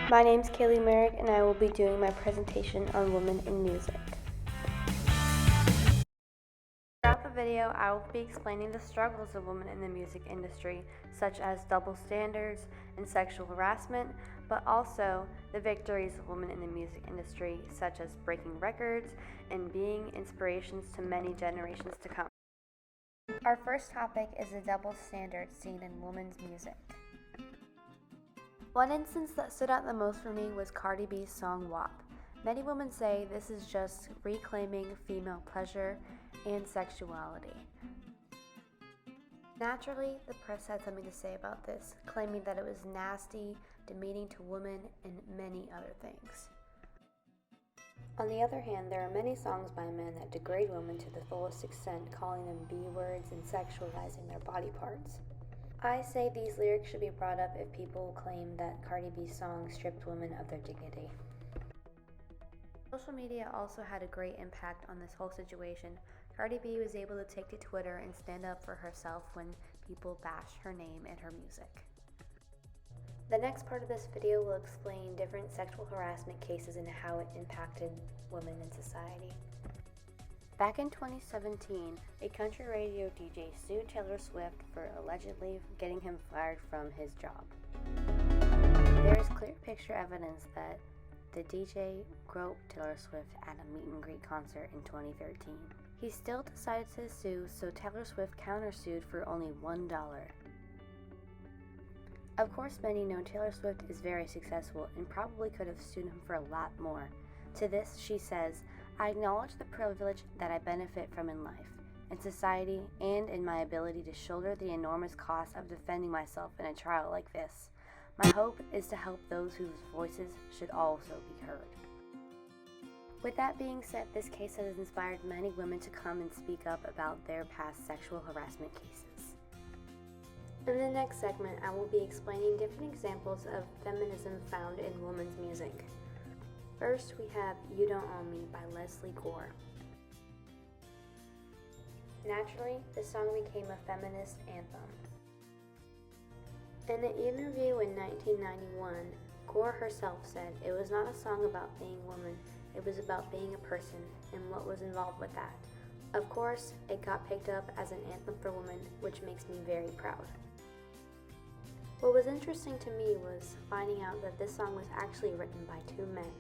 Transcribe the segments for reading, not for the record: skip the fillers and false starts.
My name's Kaylee Merrick, and I will be doing my presentation on women in music. Throughout the video, I will be explaining the struggles of women in the music industry, such as double standards and sexual harassment, but also the victories of women in the music industry, such as breaking records and being inspirations to many generations to come. Our first topic is the double standard seen in women's music. One instance that stood out the most for me was Cardi B's song WAP. Many women say this is just reclaiming female pleasure and sexuality. Naturally, the press had something to say about this, claiming that it was nasty, demeaning to women, and many other things. On the other hand, there are many songs by men that degrade women to the fullest extent, calling them B-words and sexualizing their body parts. I say these lyrics should be brought up if people claim that Cardi B's song stripped women of their dignity. Social media also had a great impact on this whole situation. Cardi B was able to take to Twitter and stand up for herself when people bashed her name and her music. The next part of this video will explain different sexual harassment cases and how it impacted women in society. Back in 2017, a country radio DJ sued Taylor Swift for allegedly getting him fired from his job. There is clear picture evidence that the DJ groped Taylor Swift at a meet and greet concert in 2013. He still decided to sue, so Taylor Swift countersued for only $1. Of course, many know Taylor Swift is very successful and probably could have sued him for a lot more. To this, she says, "I acknowledge the privilege that I benefit from in life, in society, and in my ability to shoulder the enormous cost of defending myself in a trial like this. My hope is to help those whose voices should also be heard." With that being said, this case has inspired many women to come and speak up about their past sexual harassment cases. In the next segment, I will be explaining different examples of feminism found in women's music. First, we have You Don't Own Me by Leslie Gore. Naturally, this song became a feminist anthem. In an interview in 1991, Gore herself said it was not a song about being a woman, it was about being a person and what was involved with that. Of course, it got picked up as an anthem for women, which makes me very proud. What was interesting to me was finding out that this song was actually written by two men.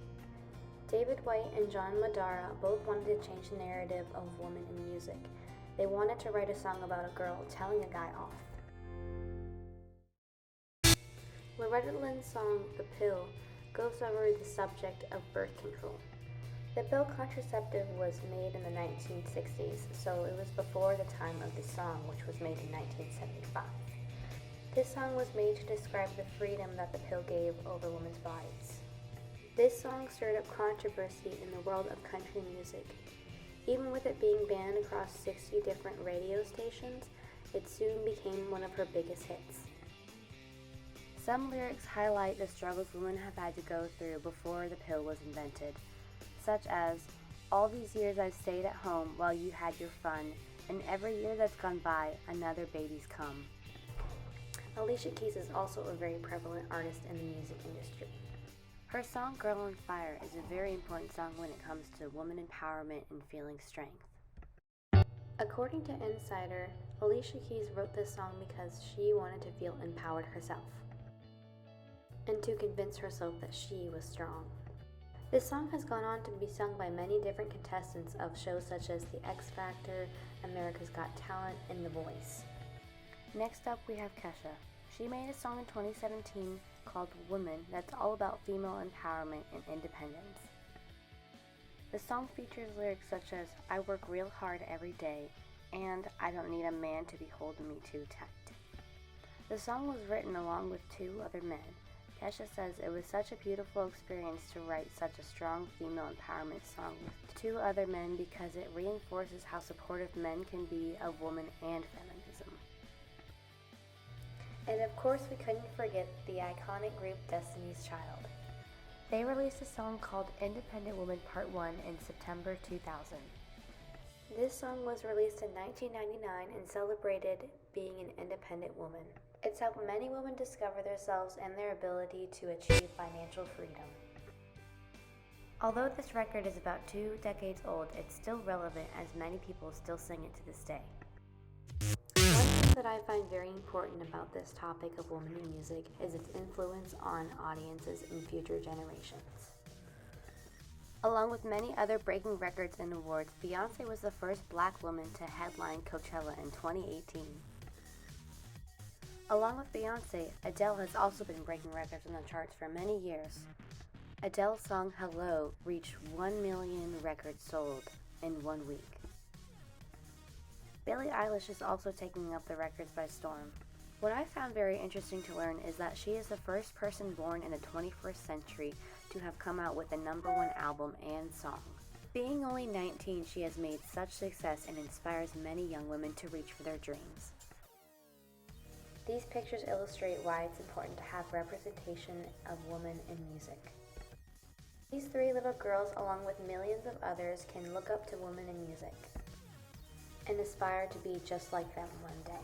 David White and John Madara both wanted to change the narrative of women in music. They wanted to write a song about a girl telling a guy off. Loretta Lynn's song, The Pill, goes over the subject of birth control. The pill contraceptive was made in the 1960s, so it was before the time of the song, which was made in 1975. This song was made to describe the freedom that the pill gave over women's bodies. This song stirred up controversy in the world of country music. Even with it being banned across 60 different radio stations, it soon became one of her biggest hits. Some lyrics highlight the struggles women have had to go through before the pill was invented, such as, "All these years I've stayed at home while you had your fun, and every year that's gone by, another baby's come." Alicia Keys is also a very prevalent artist in the music industry. Her song Girl on Fire is a very important song when it comes to woman empowerment and feeling strength. According to Insider, Alicia Keys wrote this song because she wanted to feel empowered herself and to convince herself that she was strong. This song has gone on to be sung by many different contestants of shows such as The X Factor, America's Got Talent, and The Voice. Next up, we have Kesha. She made a song in 2017 called Women that's all about female empowerment and independence. The song features lyrics such as, "I work real hard every day," and "I don't need a man to be holding me too tight." The song was written along with two other men. Kesha says it was such a beautiful experience to write such a strong female empowerment song with two other men because it reinforces how supportive men can be of women and feminism. And of course, we couldn't forget the iconic group Destiny's Child. They released a song called Independent Woman Part 1 in September 2000. This song was released in 1999 and celebrated being an independent woman. It's helped many women discover themselves and their ability to achieve financial freedom. Although this record is about 2 decades old, it's still relevant as many people still sing it to this day. One thing that I find very important about this topic of women in music is its influence on audiences in future generations. Along with many other breaking records and awards, Beyoncé was the first Black woman to headline Coachella in 2018. Along with Beyoncé, Adele has also been breaking records on the charts for many years. Adele's song Hello reached 1 million records sold in 1 week. Billie Eilish is also taking up the records by storm. What I found very interesting to learn is that she is the first person born in the 21st century to have come out with a #1 album and song. Being only 19, she has made such success and inspires many young women to reach for their dreams. These pictures illustrate why it's important to have representation of women in music. These 3 little girls, along with millions of others, can look up to women in music and aspire to be just like them one day.